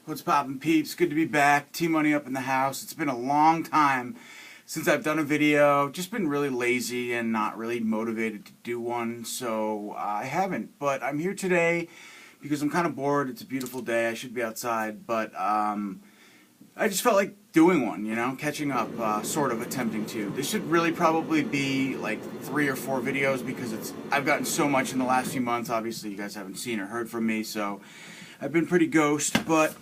What's poppin', peeps? Good to be back. T-Money up in the house. It's been a long time since I've done a video. Just been really lazy and not really motivated to do one, so I haven't. But I'm here today because I'm kind of bored. It's a beautiful day. I should be outside, but I just felt like doing one, catching up, sort of attempting to. This should really probably be like 3 or 4 videos because I've gotten so much in the last few months. Obviously, you guys haven't seen or heard from me, so I've been pretty ghost. But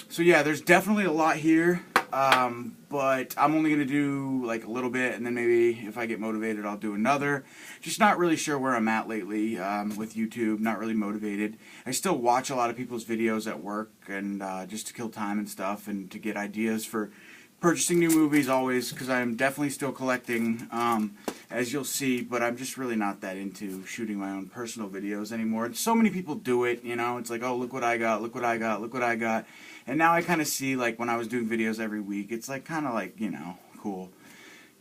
so yeah, there's definitely a lot here. But I'm only gonna do like a little bit, and then maybe if I get motivated, I'll do another. Just not really sure where I'm at lately with YouTube. Not really motivated. I still watch a lot of people's videos at work, and just to kill time and stuff, and to get ideas for purchasing new movies always, because I'm definitely still collecting, as you'll see, but I'm just really not that into shooting my own personal videos anymore. And so many people do it, it's like, oh, look what I got, look what I got, look what I got. And now I kind of see, like, when I was doing videos every week, it's like, kind of like, cool.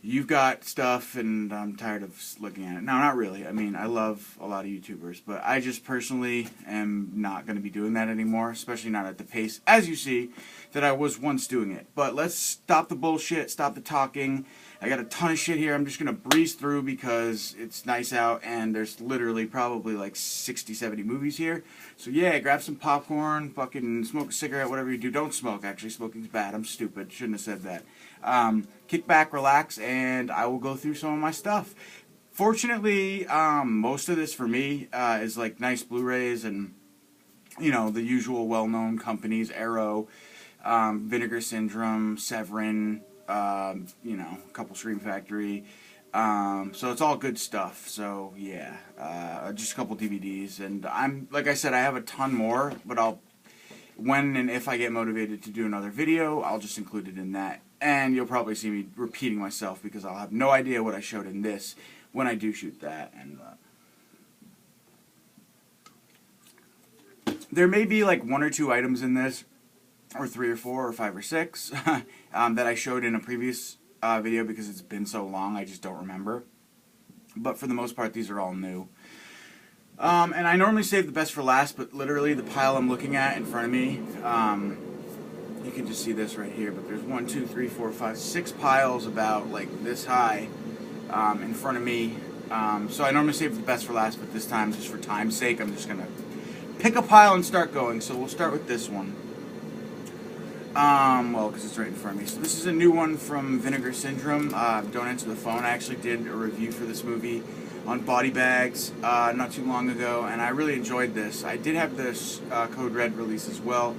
You've got stuff, and I'm tired of looking at it. No, not really. I mean, I love a lot of YouTubers, but I just personally am not going to be doing that anymore, especially not at the pace, as you see, that I was once doing it. But let's stop the bullshit, stop the talking. I got a ton of shit here. I'm just going to breeze through because it's nice out, and there's literally probably like 60, 70 movies here. So yeah, grab some popcorn, fucking smoke a cigarette, whatever you do. Don't smoke, actually. Smoking's bad. I'm stupid. Shouldn't have said that. Kick back, relax, and I will go through some of my stuff. Fortunately, most of this for me is like nice Blu-rays and, the usual well-known companies, Arrow, Vinegar Syndrome, Severin, a couple Scream Factory. So it's all good stuff. So yeah, just a couple DVDs, and like I said, I have a ton more, but when and if I get motivated to do another video, I'll just include it in that. And you'll probably see me repeating myself because I'll have no idea what I showed in this when I do shoot that. And there may be like 1 or 2 items in this, or 3 or 4 or 5 or 6 that I showed in a previous video because it's been so long I just don't remember. But for the most part, these are all new. And I normally save the best for last, but literally the pile I'm looking at in front of me, you can just see this right here, but there's 1, 2, 3, 4, 5, 6 piles about like this high in front of me. So I normally save the best for last, but this time, just for time's sake, I'm just going to pick a pile and start going. So we'll start with this one. Well, because it's right in front of me. So this is a new one from Vinegar Syndrome. Don't Answer the Phone. I actually did a review for this movie on Body Bags not too long ago, and I really enjoyed this. I did have this Code Red release as well,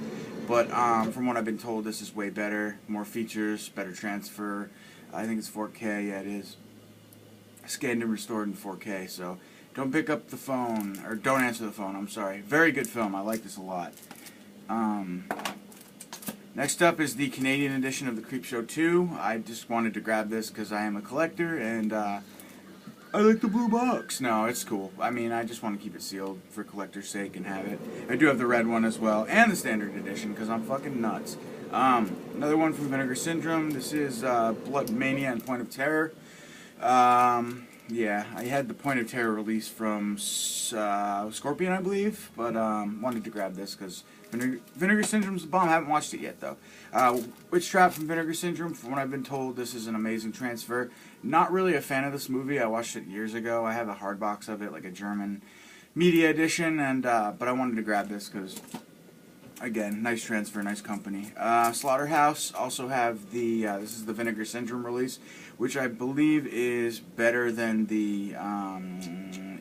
but from what I've been told, this is way better. More features, better transfer. I think it's 4K. Yeah, it is. Scanned and restored in 4K, so don't pick up the phone, or don't answer the phone, I'm sorry. Very good film. I like this a lot. Next up is the Canadian edition of the Creepshow 2. I just wanted to grab this because I am a collector, and I like the blue box. No, it's cool. I mean, I just want to keep it sealed for collector's sake and have it. I do have the red one as well, and the standard edition, because I'm fucking nuts. Another one from Vinegar Syndrome. This is Blood Mania and Point of Terror. Yeah, I had the Point of Terror release from Scorpion, I believe, but wanted to grab this because Vinegar Syndrome's a bomb. I haven't watched it yet, though. Witch Trap from Vinegar Syndrome. From what I've been told, this is an amazing transfer. Not really a fan of this movie. I watched it years ago. I have a hard box of it, like a German media edition, and but I wanted to grab this because, again, nice transfer, nice company. Slaughterhouse also have the, this is the Vinegar Syndrome release, which I believe is better than the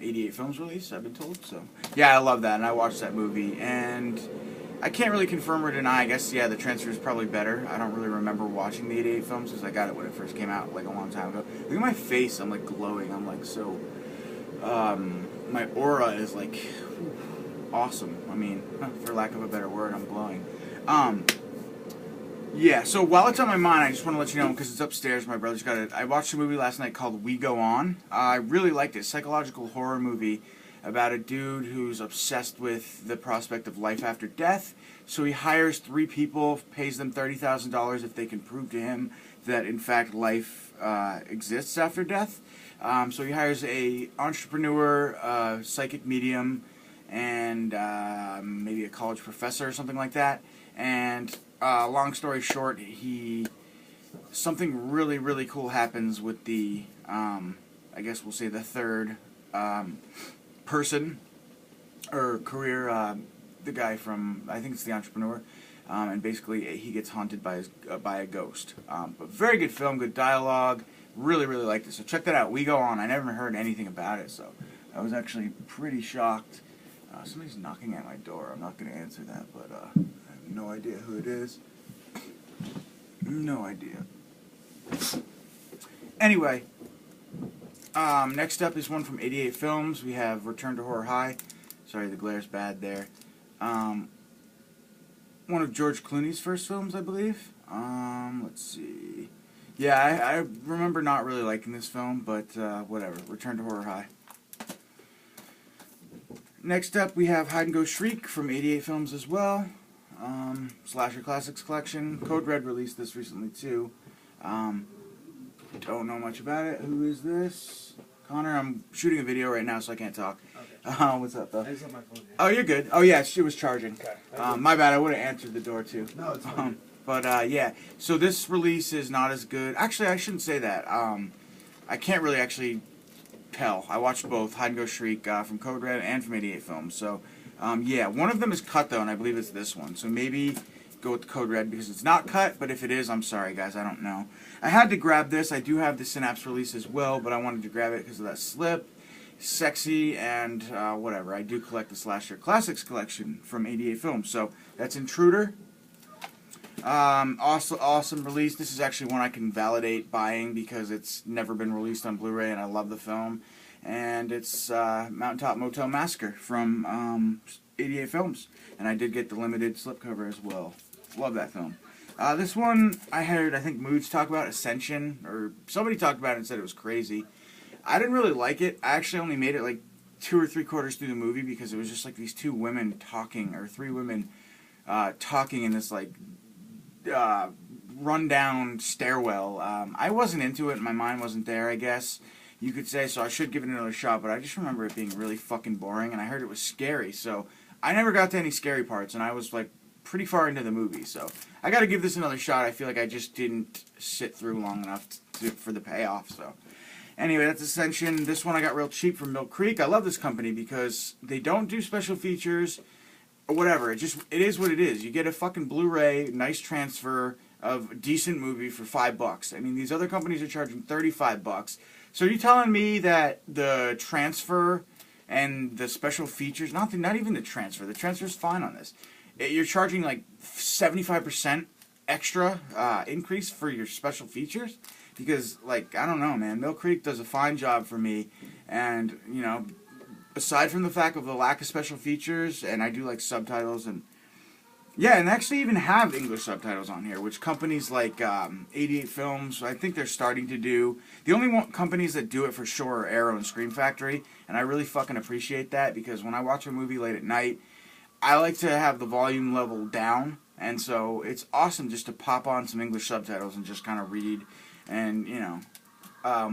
88 Films release, I've been told. So yeah, I love that, and I watched that movie, and I can't really confirm or deny. I guess, yeah, the transfer is probably better. I don't really remember watching the 88 Films because I got it when it first came out, like a long time ago. Look at my face. I'm like glowing. I'm like so, my aura is like awesome. I mean, for lack of a better word, I'm glowing. Yeah, so while it's on my mind, I just want to let you know, because it's upstairs, my brother's got it. I watched a movie last night called We Go On. I really liked it. Psychological horror movie about a dude who's obsessed with the prospect of life after death. So he hires 3 people, pays them $30,000 if they can prove to him that, in fact, life exists after death. So he hires a entrepreneur, psychic medium, and maybe a college professor or something like that. And long story short, something really, really cool happens with the, I guess we'll say the third person or career, the guy from, I think it's The Entrepreneur, and basically he gets haunted by a ghost. But very good film, good dialogue. Really, really liked it. So check that out. We Go On. I never heard anything about it, so I was actually pretty shocked. Somebody's knocking at my door. I'm not going to answer that, but I have no idea who it is. No idea. Anyway, next up is one from 88 Films. We have Return to Horror High. Sorry, the glare's bad there. One of George Clooney's first films, I believe. Let's see. Yeah, I remember not really liking this film, but whatever. Return to Horror High. Next up, we have Hide and Go Shriek from 88 Films as well. Slasher Classics Collection. Code Red released this recently too. Don't know much about it. Who is this? Connor, I'm shooting a video right now, so I can't talk. Okay. What's up, though? I just have my phone here. Oh, you're good. Oh, yeah, she was charging. Okay. My bad, I would have answered the door, too. No, it's fine. But, yeah, so this release is not as good. Actually, I shouldn't say that. I can't really actually tell. I watched both, Hide and Go Shriek, from Code Red and from 88 Films. So, yeah, one of them is cut, though, and I believe it's this one. So maybe go with the Code Red because it's not cut, but if it is, I'm sorry, guys, I don't know. I had to grab this. I do have the Synapse release as well, but I wanted to grab it because of that slip. Sexy, and whatever. I do collect the Slasher Classics collection from 88 Films. So that's Intruder. Awesome release. This is actually one I can validate buying because it's never been released on Blu-ray, and I love the film. And it's Mountaintop Motel Massacre from 88 Films. And I did get the limited slipcover as well. Love that film. This one, I heard, I think Moods talk about, Ascension, or somebody talked about it and said it was crazy. I didn't really like it. I actually only made it like 2 or 3/4 through the movie because it was just like these two women talking, or three women talking in this like rundown stairwell. I wasn't into it. My mind wasn't there, I guess you could say, so I should give it another shot, but I just remember it being really fucking boring, and I heard it was scary, so I never got to any scary parts, and I was like pretty far into the movie, so I gotta give this another shot. I feel like I just didn't sit through long enough for the payoff, so anyway, that's Ascension. This one I got real cheap from Mill Creek. I love this company because they don't do special features or whatever. It is what it is. You get a fucking Blu-ray, nice transfer of a decent movie for $5. I mean, these other companies are charging $35. So are you telling me that the transfer and the special features, not even the transfer's fine on this. You're charging like 75% extra increase for your special features? Because, like, I don't know, man. Mill Creek does a fine job for me. And, you know, aside from the fact of the lack of special features, and I do like subtitles, and yeah, and they actually even have English subtitles on here, which companies like 88 Films, I think they're starting to do. The only companies that do it for sure are Arrow and Scream Factory, and I really fucking appreciate that, because when I watch a movie late at night, I like to have the volume level down, and so it's awesome just to pop on some English subtitles and just kind of read and, you know,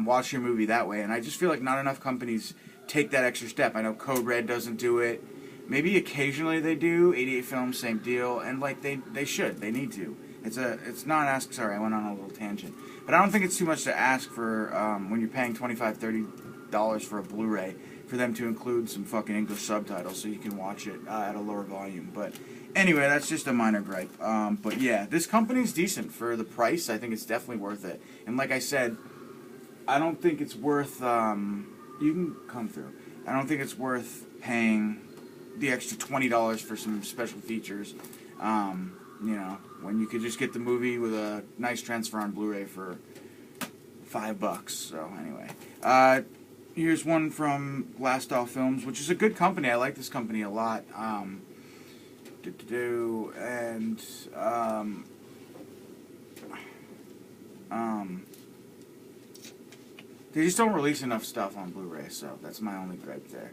watch your movie that way. And I just feel like not enough companies take that extra step. I know Code Red doesn't do it. Maybe occasionally they do. 88 Films, same deal. And like they should. They need to. It's not ask. Sorry, I went on a little tangent. But I don't think it's too much to ask for when you're paying $25, $30 for a Blu-ray for them to include some fucking English subtitles so you can watch it at a lower volume. But anyway, that's just a minor gripe. But yeah, this company's decent for the price. I think it's definitely worth it. And like I said, I don't think it's worth. You can come through. I don't think it's worth paying the extra $20 for some special features. You know, when you could just get the movie with a nice transfer on Blu-ray for $5. So anyway, here's one from Glassdoll Films, which is a good company. I like this company a lot. They just don't release enough stuff on Blu-ray, so that's my only gripe there.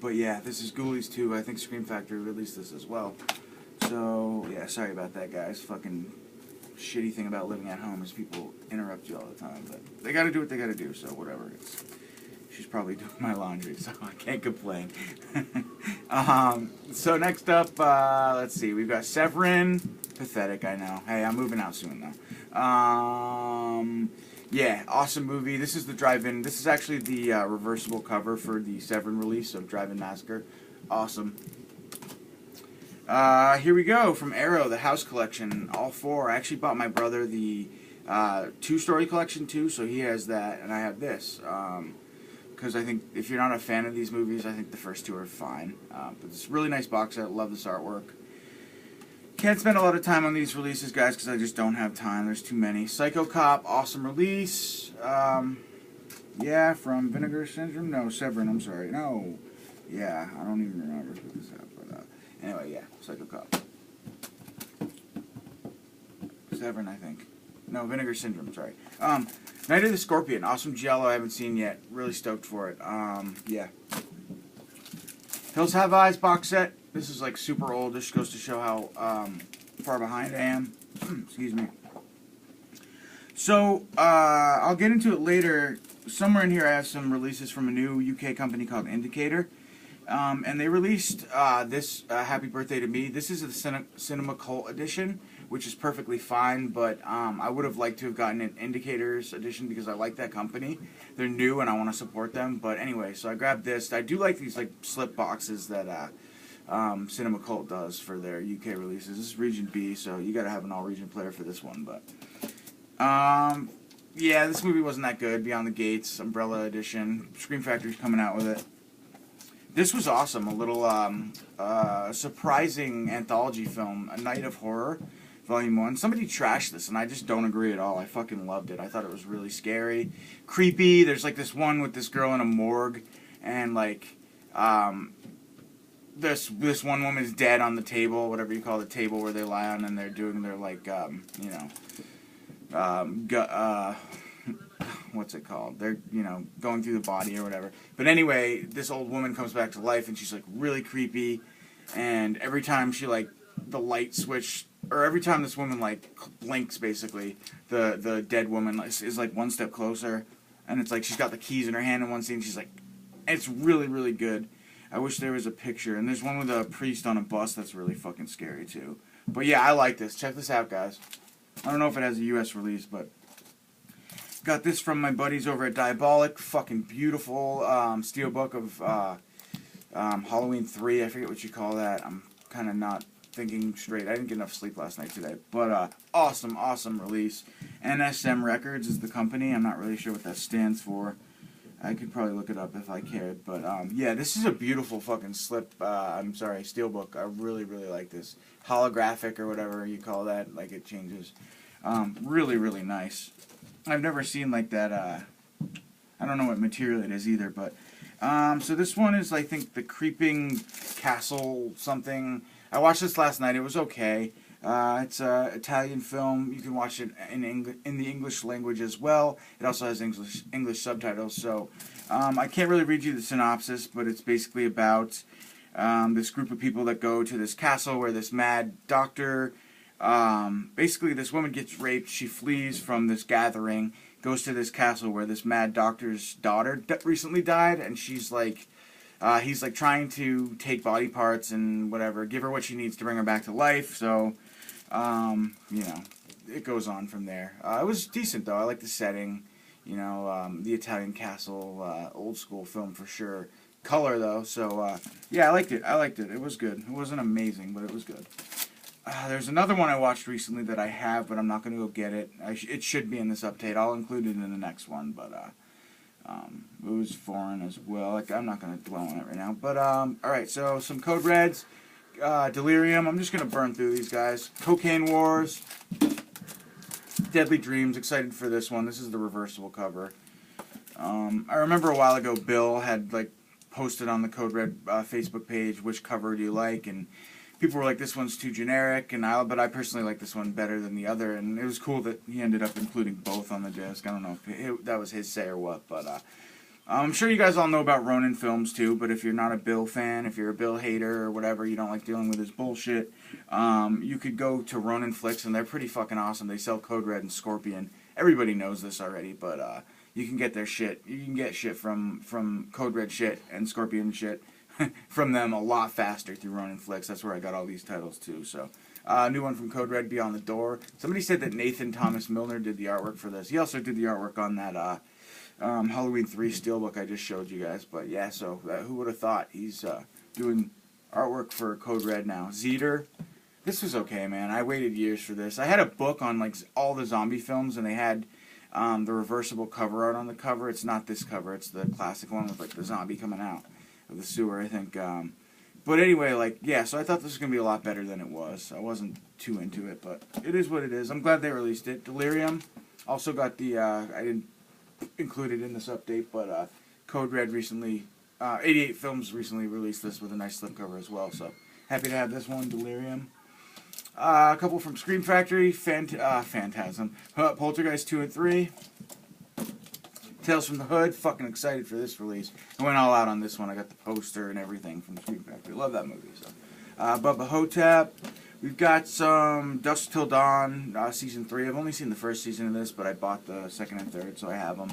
But yeah, this is Ghoulies 2. I think Scream Factory released this as well. So, yeah, sorry about that, guys. Fucking shitty thing about living at home is people interrupt you all the time. But they gotta do what they gotta do, so whatever. It's she's probably doing my laundry, so I can't complain. So next up, let's see, we've got Severin. Pathetic, I know. Hey, I'm moving out soon, though. Yeah, awesome movie. This is the drive-in. This is actually the reversible cover for the Severin release of Drive-In Massacre. Awesome. Here we go, from Arrow, the House Collection, all four. I actually bought my brother the two-story collection, too, so he has that, and I have this. Because I think if you're not a fan of these movies, I think the first two are fine. But it's a really nice box set. Love this artwork. Can't spend a lot of time on these releases, guys, because I just don't have time. There's too many. Psycho Cop, awesome release. Yeah, from Vinegar Syndrome? No, Severin, I'm sorry. No. Yeah, I don't even remember who this is. But anyway, yeah, Psycho Cop. Severin, I think. No, Vinegar Syndrome, sorry. Night of the Scorpion, awesome giallo I haven't seen yet. Really stoked for it. Yeah. Hills Have Eyes box set. This is like super old. This goes to show how far behind I am. Excuse me. So, I'll get into it later. Somewhere in here I have some releases from a new UK company called Indicator. And they released this Happy Birthday to Me. This is a Cinema Cult edition, which is perfectly fine, but I would have liked to have gotten an Indicators edition because I like that company. They're new and I want to support them. But anyway, so I grabbed this. I do like these like slip boxes that Cinema Cult does for their UK releases. This is Region B, so you got to have an all-region player for this one. But yeah, this movie wasn't that good. Beyond the Gates, Umbrella edition. Scream Factory's coming out with it. This was awesome. A little surprising anthology film, A Night of Horror, Volume 1. Somebody trashed this, and I just don't agree at all. I fucking loved it. I thought it was really scary, creepy. There's like this one with this girl in a morgue, and like this one woman's dead on the table, whatever you call the table where they lie on, and they're doing their like what's it called? They're, going through the body or whatever. But anyway, this old woman comes back to life, and she's, like, really creepy. And every time she, like, the light switch, or every time this woman, like, blinks, basically, the dead woman is, like, one step closer. And it's like she's got the keys in her hand in one scene. She's like, it's really, really good. I wish there was a picture. And there's one with a priest on a bus that's really fucking scary, too. But, yeah, I like this. Check this out, guys. I don't know if it has a U.S. release, but... Got this from my buddies over at Diabolic. Fucking beautiful steelbook of Halloween 3. I forget what you call that. I'm kind of not thinking straight. I didn't get enough sleep last night today. But awesome, awesome release. NSM Records is the company. I'm not really sure what that stands for. I could probably look it up if I cared. But yeah, this is a beautiful fucking steelbook. I really, really like this. Holographic or whatever you call that. Like it changes. Really, really nice. I've never seen like that, I don't know what material it is either, but, so this one is, I think, The Creeping Castle something. I watched this last night. It was okay. It's a Italian film. You can watch it in the English language as well. It also has English subtitles, so, I can't really read you the synopsis, but it's basically about, this group of people that go to this castle where this mad doctor... basically this woman gets raped, she flees from this gathering, goes to this castle where this mad doctor's daughter recently died, and she's like, he's like trying to take body parts and whatever, give her what she needs to bring her back to life, so, it goes on from there. It was decent though, I like the setting, the Italian castle, old school film for sure. Color though, so, yeah, I liked it, it was good. It wasn't amazing, but it was good. There's another one I watched recently that I have, but I'm not going to go get it. It should be in this update. I'll include it in the next one, but it was foreign as well. Like, I'm not going to dwell on it right now. But, alright, so some Code Reds, Delirium. I'm just going to burn through these guys. Cocaine Wars, Deadly Dreams. Excited for this one. This is the reversible cover. I remember a while ago Bill had, like, posted on the Code Red Facebook page, which cover do you like, and... people were like, this one's too generic, but I personally like this one better than the other, and it was cool that he ended up including both on the disc. I don't know if that was his say or what, but I'm sure you guys all know about Ronin Films too, but if you're not a Bill fan, if you're a Bill hater or whatever, you don't like dealing with his bullshit, you could go to Ronin Flicks, and they're pretty fucking awesome. They sell Code Red and Scorpion. Everybody knows this already, but you can get their shit. You can get shit from Code Red shit and Scorpion shit from them a lot faster through Ronin Flicks. That's where I got all these titles too. So, new one from Code Red, Beyond the Door. Somebody said that Nathan Thomas Milner did the artwork for this. He also did the artwork on that Halloween 3 steelbook I just showed you guys. But yeah, so who would have thought he's doing artwork for Code Red now. Zeter. This was okay, man. I waited years for this. I had a book on like all the zombie films, and they had the reversible cover art on the cover. It's not this cover. It's the classic one with like the zombie coming out of the sewer, I think. But anyway, like, yeah, so I thought this was going to be a lot better than it was. I wasn't too into it, but it is what it is. I'm glad they released it. Delirium also got the, I didn't include it in this update, but Code Red recently, 88 Films recently released this with a nice slipcover as well, so happy to have this one, Delirium. A couple from Scream Factory, Phantasm, Poltergeist 2 and 3, Tales from the Hood, fucking excited for this release. I went all out on this one. I got the poster and everything from Scream Factory. Love that movie. So, Bubba Hotep. We've got some Dusk Till Dawn, Season 3. I've only seen the first season of this, but I bought the second and third, so I have them.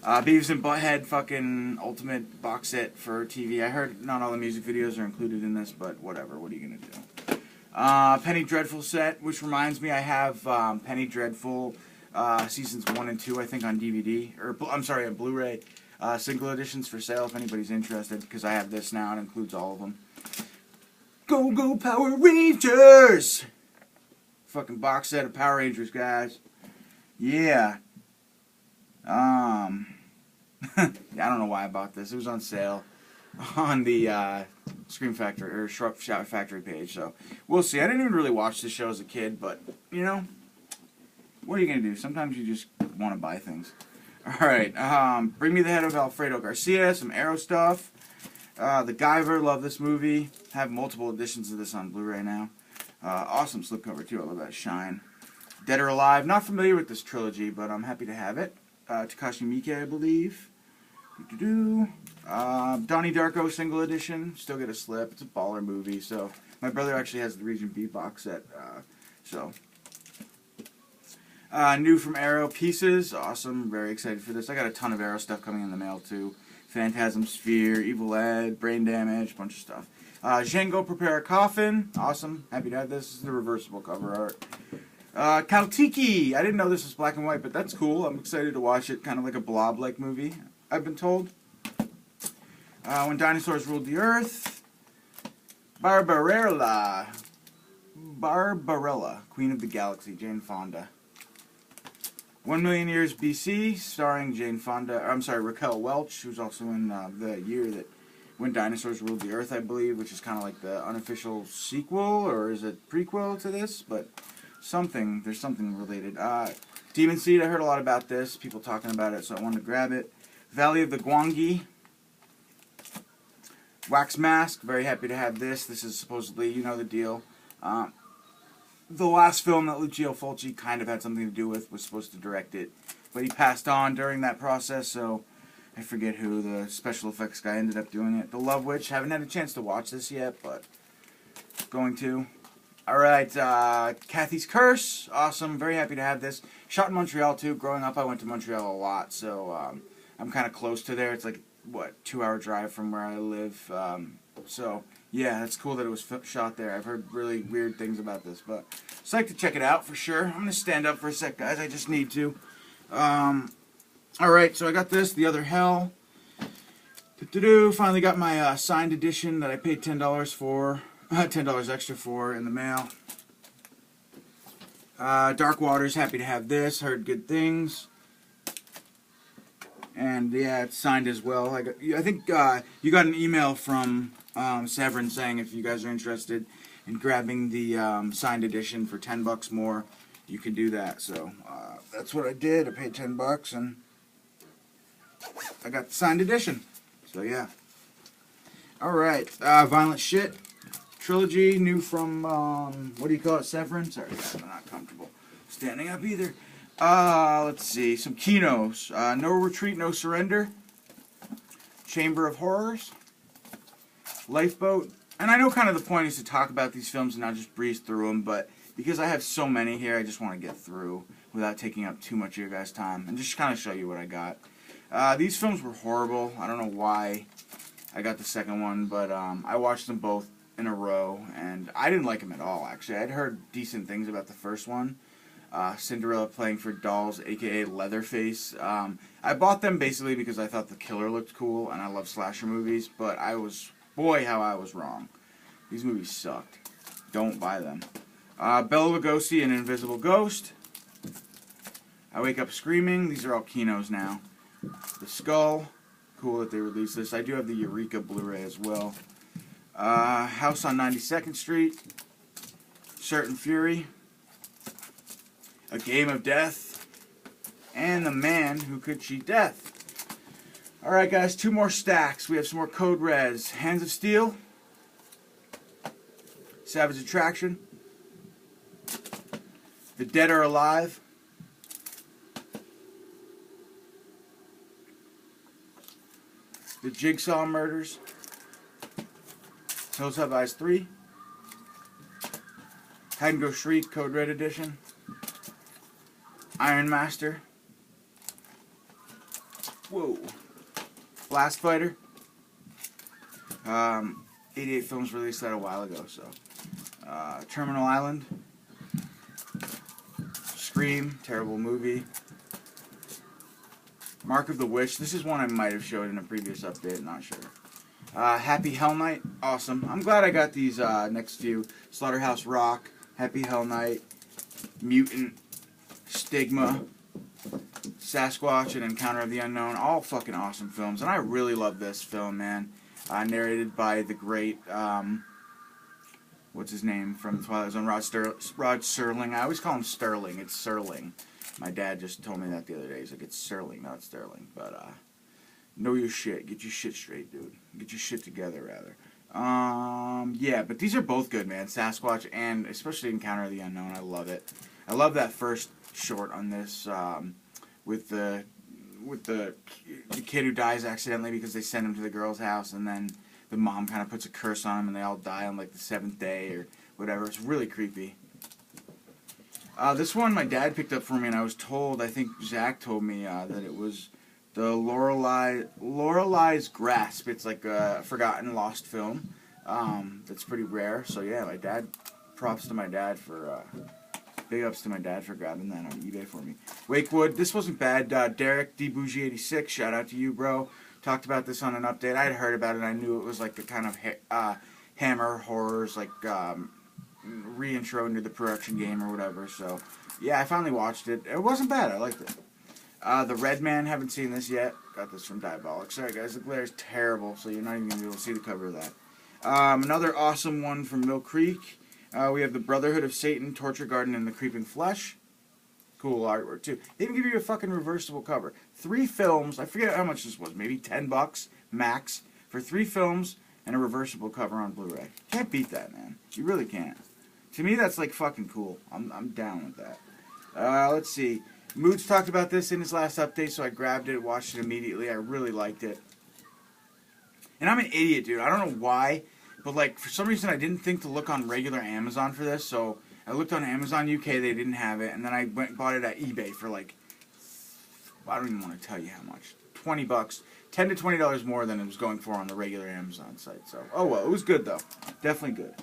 Beavis and Butthead fucking ultimate box set for TV. I heard not all the music videos are included in this, but whatever. What are you going to do? Penny Dreadful set, which reminds me I have Penny Dreadful Seasons 1 and 2, I think, on DVD. Or, I'm sorry, on Blu-ray. Single editions for sale if anybody's interested, because I have this now and it includes all of them. Go, go, Power Rangers! Fucking box set of Power Rangers, guys. Yeah. I don't know why I bought this. It was on sale on the Scream Factory or Shout Factory page, so we'll see. I didn't even really watch this show as a kid, but you know, what are you gonna do? Sometimes you just want to buy things. All right, Bring Me the Head of Alfredo Garcia, some Arrow stuff. The Guyver, love this movie. Have multiple editions of this on Blu-ray now. Awesome slipcover too. I love that shine. Dead or Alive. Not familiar with this trilogy, but I'm happy to have it. Takashi Miike, I believe. Donnie Darko single edition. Still get a slip. It's a baller movie. So my brother actually has the Region B box set. New from Arrow, Pieces. Awesome. Very excited for this. I got a ton of Arrow stuff coming in the mail too. Phantasm Sphere, Evil Ed, Brain Damage, bunch of stuff. Django Prepare a Coffin. Awesome. Happy to have this. This is the reversible cover art. Kaltiki. I didn't know this was black and white, but that's cool. I'm excited to watch it. Kind of like a Blob-like movie, I've been told. When Dinosaurs Ruled the Earth. Barbarella, Queen of the Galaxy, Jane Fonda. 1 Million Years BC, starring Raquel Welch, who's also in the year that When Dinosaurs Ruled the Earth, I believe, which is kind of like the unofficial sequel, or is it prequel to this? But there's something related. Demon Seed, I heard a lot about this, people talking about it, so I wanted to grab it. Valley of the Gwangi. Wax Mask, very happy to have this. This is supposedly, you know the deal. The last film that Lucio Fulci kind of had something to do with was supposed to direct it, but he passed on during that process, so I forget who the special effects guy ended up doing it. The Love Witch, haven't had a chance to watch this yet, but going to. Alright, Kathy's Curse, awesome, very happy to have this. Shot in Montreal too. Growing up I went to Montreal a lot, so I'm kind of close to there. It's like, what, 2-hour drive from where I live, so yeah, it's cool that it was shot there. I've heard really weird things about this, but I'd like to check it out for sure. I'm going to stand up for a sec, guys. I just need to. Alright, so I got this, The Other Hell. Finally got my signed edition that I paid $10 for, $10 extra for in the mail. Dark Waters, happy to have this. Heard good things. And yeah, it's signed as well. I think you got an email from Severin saying if you guys are interested in grabbing the signed edition for $10 more, you can do that. So that's what I did. I paid $10 and I got the signed edition. So yeah. All right, Violent Shit trilogy, new from what do you call it, Severin? Sorry, guys, I'm not comfortable standing up either. Let's see, some Kinos. No Retreat, No Surrender. Chamber of Horrors. Lifeboat. And I know kind of the point is to talk about these films and not just breeze through them, but because I have so many here, I just want to get through without taking up too much of your guys' time and just kind of show you what I got. These films were horrible. I don't know why I got the second one, but I watched them both in a row, and I didn't like them at all, actually. I'd heard decent things about the first one. Cinderella Playing for Dolls, aka Leatherface. I bought them basically because I thought the killer looked cool, and I love slasher movies, but boy, how I was wrong. These movies sucked. Don't buy them. Bela Lugosi and Invisible Ghost. I Wake Up Screaming. These are all Kinos now. The Skull. Cool that they released this. I do have the Eureka Blu-ray as well. House on 92nd Street. Certain Fury. A Game of Death. And The Man Who Could Cheat Death. Alright guys, 2 more stacks. We have some more Code Res. Hands of Steel. Savage Attraction. The Dead Are Alive. The Jigsaw Murders. Hills Have Eyes 3. Hide and Go Shriek Code Red Edition. Iron Master. Whoa. Blast Fighter. 88 Films released that a while ago, so. Terminal Island. Scream, terrible movie. Mark of the Witch. This is one I might have showed in a previous update, not sure. Happy Hell Night. Awesome. I'm glad I got these next few. Slaughterhouse Rock, Happy Hell Night, Mutant, Stigma, Sasquatch, and Encounter of the Unknown. All fucking awesome films. And I really love this film, man. Narrated by the great, what's his name from Twilight Zone? Rod Serling. I always call him Sterling. It's Serling. My dad just told me that the other day. He's like, it's Sterling, not Sterling. But, know your shit. Get your shit straight, dude. Get your shit together, rather. Yeah, but these are both good, man. Sasquatch and especially Encounter of the Unknown. I love it. I love that first short on this, with the kid who dies accidentally because they send him to the girl's house, and then the mom kind of puts a curse on him, and they all die on like the 7th day or whatever. It's really creepy. This one my dad picked up for me, and I was told, I think Zach told me, that it was the Lorelei's Grasp. It's like a forgotten, lost film that's pretty rare. So yeah, props to my dad for, big ups to my dad for grabbing that on eBay for me. Wakewood, this wasn't bad. Derek DBougie86, shout out to you, bro. Talked about this on an update. I had heard about it. I knew it was like a kind of Hammer horrors, like re-intro into the production game or whatever. So yeah, I finally watched it. It wasn't bad. I liked it. The Red Man, haven't seen this yet. Got this from Diabolic. Sorry guys, the glare is terrible, so you're not even going to be able to see the cover of that. Another awesome one from Mill Creek. We have the Brotherhood of Satan, Torture Garden, and the Creeping Flesh. Cool artwork too. They even give you a fucking reversible cover. 3 films, I forget how much this was, maybe $10 max for 3 films and a reversible cover on Blu-ray. Can't beat that, man. You really can't. To me, that's like fucking cool. I'm down with that. Let's see. Moods talked about this in his last update, so I grabbed it, watched it immediately. I really liked it. And I'm an idiot, dude. I don't know why, but like for some reason I didn't think to look on regular Amazon for this, so I looked on Amazon UK, they didn't have it, and then I went and bought it at eBay for like, I don't even want to tell you how much. $20. $10 to $20 more than it was going for on the regular Amazon site. So, oh well, it was good though. Definitely good.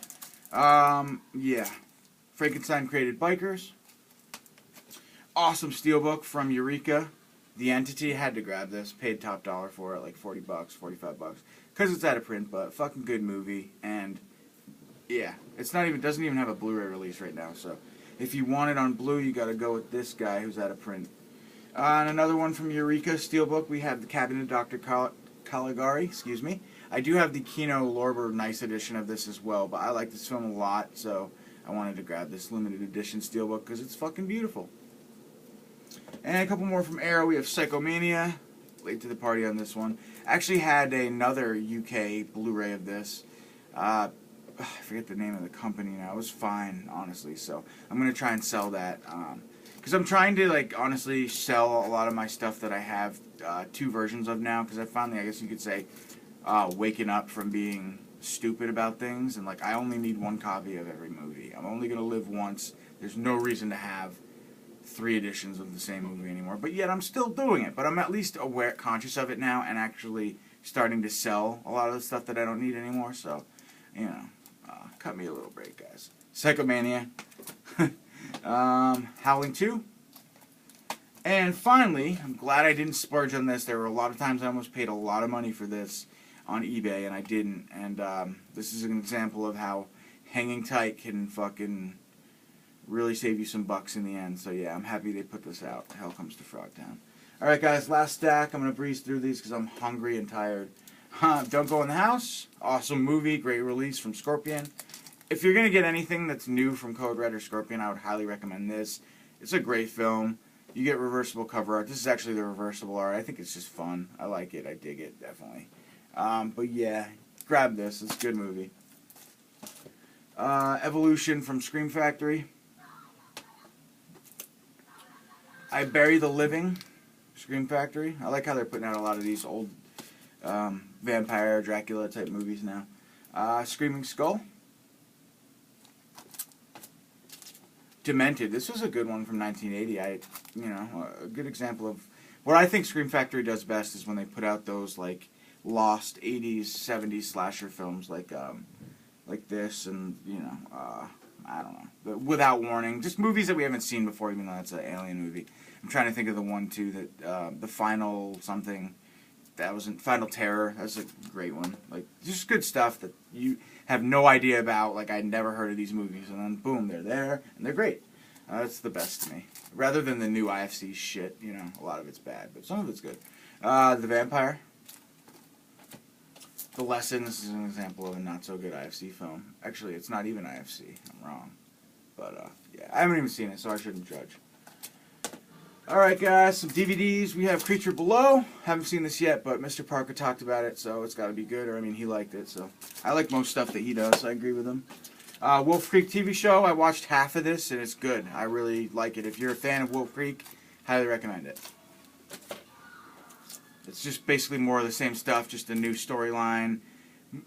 Yeah. Frankenstein Created Bikers. Awesome steelbook from Eureka. The Entity, had to grab this. Paid top dollar for it, like $40, $45. Because it's out of print, but fucking good movie. And yeah, doesn't even have a Blu-ray release right now. So if you want it on Blu, you got to go with this guy who's out of print. And another one from Eureka steelbook. We have the Cabinet of Dr. Caligari. Excuse me. I do have the Kino Lorber nice edition of this as well, but I like this film a lot, so I wanted to grab this limited edition steelbook because it's fucking beautiful. And a couple more from Arrow. We have Psychomania. Late to the party on this one. Actually had another UK Blu-ray of this. I forget the name of the company now. It was fine, honestly. So I'm going to try and sell that. Because I'm trying to, like, honestly sell a lot of my stuff that I have 2 versions of now. Because I finally, I guess you could say, waking up from being stupid about things. And, like, I only need 1 copy of every movie. I'm only going to live once. There's no reason to have 3 editions of the same movie anymore. But yet I'm still doing it. But I'm at least conscious of it now, and actually starting to sell a lot of the stuff that I don't need anymore. So, you know, cut me a little break, guys. Psychomania, Howling 2, and finally, I'm glad I didn't splurge on this. There were a lot of times I almost paid a lot of money for this on eBay, and I didn't. And this is an example of how hanging tight can fucking really save you some bucks in the end. So yeah, I'm happy they put this out. Hell Comes to Frogtown. Alright guys, last stack. I'm going to breeze through these because I'm hungry and tired. Don't Go in the House. Awesome movie. Great release from Scorpion. If you're going to get anything that's new from Code Red or Scorpion, I would highly recommend this. It's a great film. You get reversible cover art. This is actually the reversible art. I think it's just fun. I like it. I dig it, definitely. But yeah, grab this. It's a good movie. Evolution from Scream Factory. I Bury the Living, Scream Factory. I like how they're putting out a lot of these old vampire, Dracula type movies now. Screaming Skull. Demented. This was a good one from 1980. A good example of what I think Scream Factory does best is when they put out those like lost 80s, 70s slasher films like this, and I don't know, Without Warning, just movies that we haven't seen before, even though that's an alien movie. I'm trying to think of the one too that the Final something. That was Final Terror. That's a great one. Like, just good stuff that you have no idea about. Like, I'd never heard of these movies, and then boom, they're there, and they're great. That's the best to me. Rather than the new IFC shit, a lot of it's bad, but some of it's good. The Vampire. The Lesson. This is an example of a not so good IFC film. Actually, it's not even IFC. I'm wrong. But, yeah, I haven't even seen it, so I shouldn't judge. Alright guys, some DVDs. We have Creature Below. Haven't seen this yet, but Mr. Parker talked about it, so it's got to be good. Or, he liked it, so I like most stuff that he does, so I agree with him. Wolf Creek TV show. I watched half of this, and it's good. I really like it. If you're a fan of Wolf Creek, highly recommend it. It's just basically more of the same stuff, just a new storyline.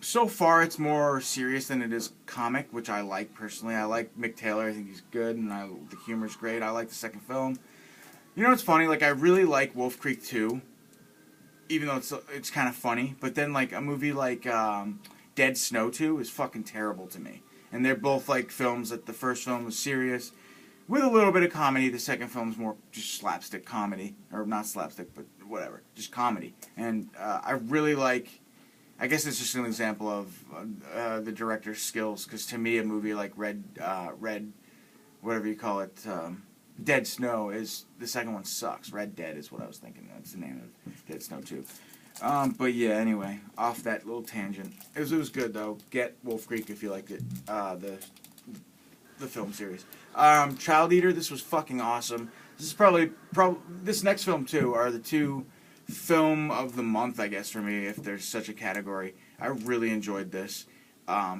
So far, it's more serious than it is comic, which I like personally. I like Mick Taylor. I think he's good, and the humor's great. I like the second film. You know what's funny? Like, I really like Wolf Creek 2, even though it's kind of funny. But then, like, a movie like Dead Snow 2 is fucking terrible to me. And they're both, like, films that the first film was serious with a little bit of comedy. The second film's more just slapstick comedy. Or not slapstick, but whatever. Just comedy. And I really like... I guess it's just an example of the director's skills. Because to me, a movie like Red, whatever you call it... Dead Snow is the second one sucks. Red Dead is what I was thinking. That's the name of Dead Snow 2. But yeah, anyway, off that little tangent. It was good though. Get Wolf Creek if you liked it. The film series. Child Eater. This was fucking awesome. This is probably this next film too are the two film of the month, I guess, for me, if there's such a category. I really enjoyed this.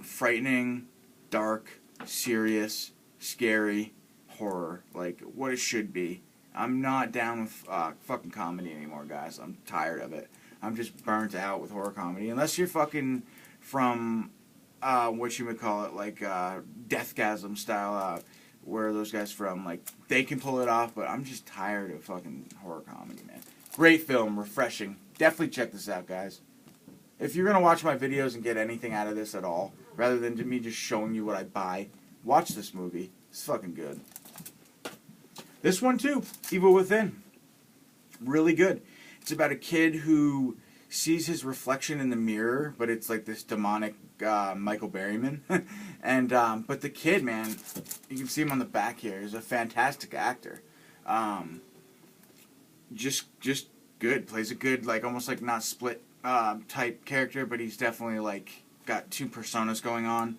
Frightening, dark, serious, scary. Horror, like what it should be. I'm not down with fucking comedy anymore, guys. I'm tired of it. I'm just burnt out with horror comedy. Unless you're fucking from what you would call it, like Deathgasm style, where are those guys from? Like they can pull it off, but I'm just tired of fucking horror comedy, man. Great film, refreshing. Definitely check this out, guys. If you're gonna watch my videos and get anything out of this at all, rather than me just showing you what I buy, watch this movie. It's fucking good. This one too, Evil Within. Really good. It's about a kid who sees his reflection in the mirror, but it's like this demonic Michael Berryman. And but the kid, man, you can see him on the back here, is a fantastic actor. Just good. Plays a good, like almost like not Split type character, but he's definitely like got two personas going on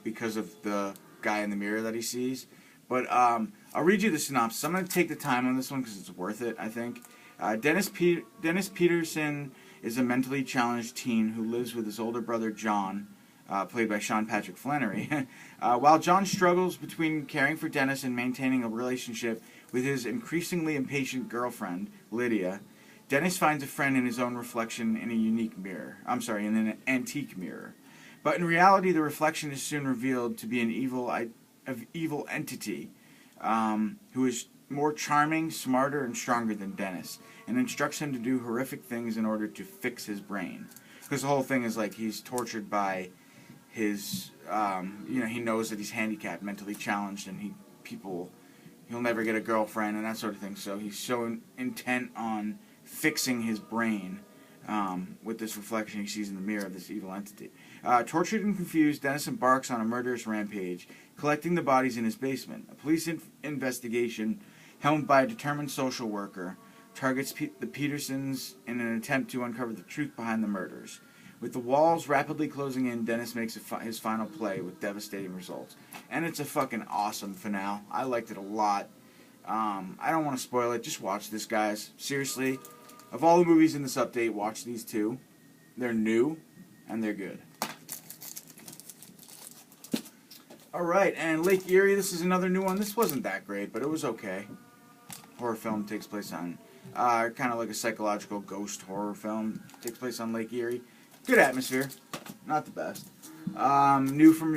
because of the guy in the mirror that he sees. But I'll read you the synopsis. I'm going to take the time on this one because it's worth it, I think. Dennis Peterson is a mentally challenged teen who lives with his older brother John, played by Sean Patrick Flanery. While John struggles between caring for Dennis and maintaining a relationship with his increasingly impatient girlfriend, Lydia, Dennis finds a friend in his own reflection in a unique mirror. I'm sorry, in an antique mirror. But in reality, the reflection is soon revealed to be an evil entity who is more charming, smarter, and stronger than Dennis, and instructs him to do horrific things in order to fix his brain. Because the whole thing is like he's tortured by his, he knows that he's handicapped, mentally challenged, and he'll never get a girlfriend and that sort of thing. So he's so intent on fixing his brain with this reflection he sees in the mirror of this evil entity. Tortured and confused, Dennis embarks on a murderous rampage, collecting the bodies in his basement. A police investigation, helmed by a determined social worker, targets the Petersons in an attempt to uncover the truth behind the murders. With the walls rapidly closing in, Dennis makes his final play with devastating results. And it's a fucking awesome finale. I liked it a lot. I don't want to spoil it. Just watch this, guys. Seriously. Of all the movies in this update, watch these two. They're new, and they're good. Alright, and Lake Erie, this is another new one. This wasn't that great, but it was okay. Horror film takes place on, kind of like a psychological ghost horror film. Takes place on Lake Erie. Good atmosphere. Not the best. New from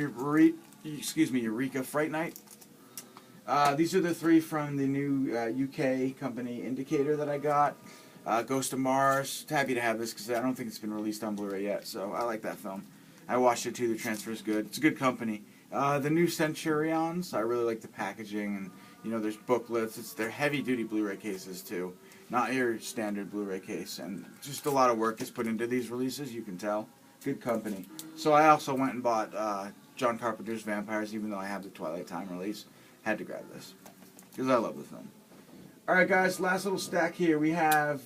Eureka Fright Night. These are the three from the new UK company Indicator that I got. Ghost of Mars. Happy to have this because I don't think it's been released on Blu-ray yet, so I like that film. I watched it too. The transfer is good. It's a good company. The new Centurions. I really like the packaging, and there's booklets. They're heavy-duty Blu-ray cases too, not your standard Blu-ray case. And just a lot of work is put into these releases. You can tell. Good company. So I also went and bought John Carpenter's Vampires, even though I have the Twilight Time release. Had to grab this because I love the film. Alright guys, last little stack here. We have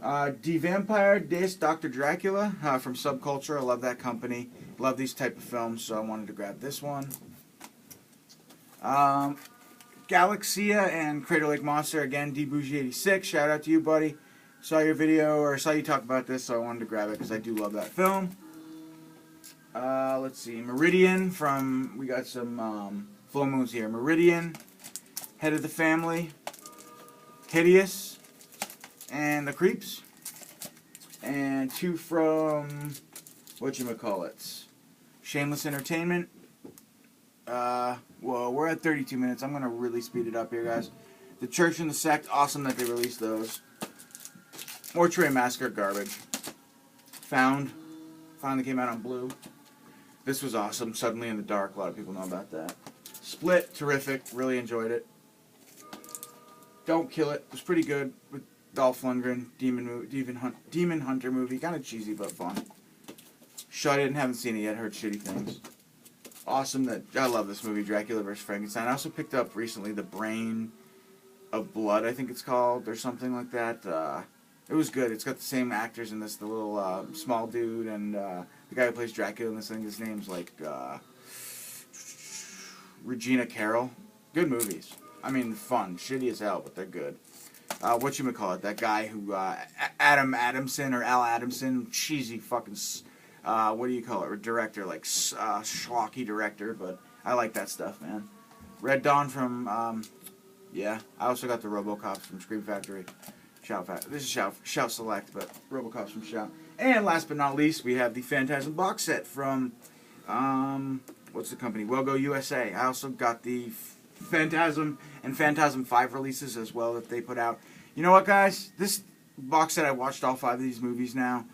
Die Vampire des Dr. Dracula from Subculture. I love that company. Love these type of films, so I wanted to grab this one. Galaxia and Crater Lake Monster, again, DBougie86. Shout out to you, buddy. Saw your video, or saw you talk about this, so I wanted to grab it because I do love that film. Let's see, Meridian we got some full moons here. Meridian, Head of the Family, Hideous, and The Creeps, and two from whatchamacallits, Shameless Entertainment. Well, we're at 32 minutes. I'm going to really speed it up here, guys. The Church and the Sect, awesome that they released those. Mortuary Massacre, garbage. Found, finally came out on Blue. This was awesome. Suddenly in the Dark, a lot of people know about that. Split, terrific, really enjoyed it. Don't Kill It was pretty good with Dolph Lundgren, Demon Hunter movie, kind of cheesy but fun. Shut In, haven't seen it yet, heard shitty things. Awesome that I love this movie, Dracula vs. Frankenstein. I also picked up recently The Brain of Blood, I think it's called, or something like that. It was good. It's got the same actors in this, the little small dude and the guy who plays Dracula in this thing. His name's like Regina Carroll. Good movies. I mean, fun. Shitty as hell, but they're good. Whatchamacallit, that guy who, Adam Adamson, or Al Adamson, cheesy fucking, what do you call it, director, like, schlocky director, but I like that stuff, man. Red Dawn from, yeah, I also got the RoboCops from Scream Factory. This is Shout Select, but RoboCops from Shout. And last but not least, we have the Phantasm box set from, what's the company? Wellgo USA. I also got the Phantasm and Phantasm 5 releases as well that they put out. You know what, guys? This box set, I watched all 5 of these movies now.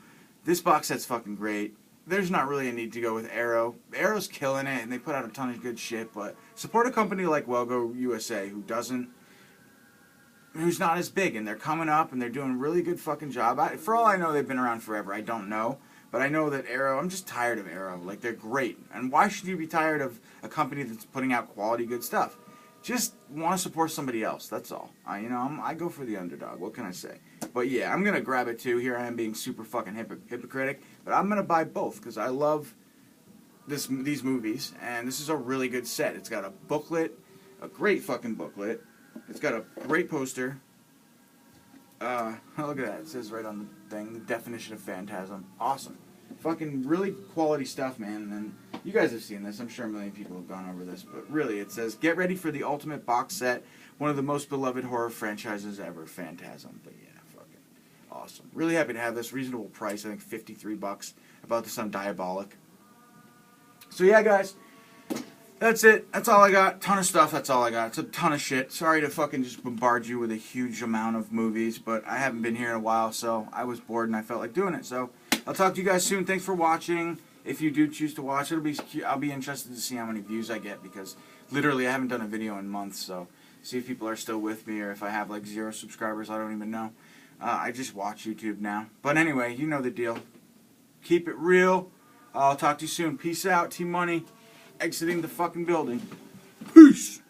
This box set's fucking great. There's not really a need to go with Arrow. Arrow's killing it, and they put out a ton of good shit, but support a company like Wellgo USA who's not as big, and they're coming up, and they're doing a really good fucking job. For all I know, they've been around forever. I don't know. But I know that Arrow, I'm just tired of Arrow. Like, they're great. And why should you be tired of a company that's putting out quality, good stuff? Just want to support somebody else, that's all. I go for the underdog, what can I say? But yeah, I'm going to grab it too. Here I am being super fucking hypocritic. But I'm going to buy both, because I love these movies. And this is a really good set. It's got a booklet, a great fucking booklet. It's got a great poster. Look at that. It says right on the thing, the definition of Phantasm. Awesome. Fucking really quality stuff, man. And you guys have seen this. I'm sure a million people have gone over this. But really, it says, get ready for the ultimate box set. One of the most beloved horror franchises ever, Phantasm. But yeah, fucking awesome. Really happy to have this. Reasonable price. I think $53. I bought this on Diabolic. So yeah, guys. That's it. That's all I got. Ton of stuff. That's all I got. It's a ton of shit. Sorry to fucking just bombard you with a huge amount of movies, but I haven't been here in a while, so I was bored and I felt like doing it. So I'll talk to you guys soon. Thanks for watching. If you do choose to watch, I'll be interested to see how many views I get, because literally I haven't done a video in months. So see if people are still with me, or if I have like 0 subscribers. I don't even know. I just watch YouTube now. But anyway, you know the deal. Keep it real. I'll talk to you soon. Peace out. T Money exiting the fucking building. Peace.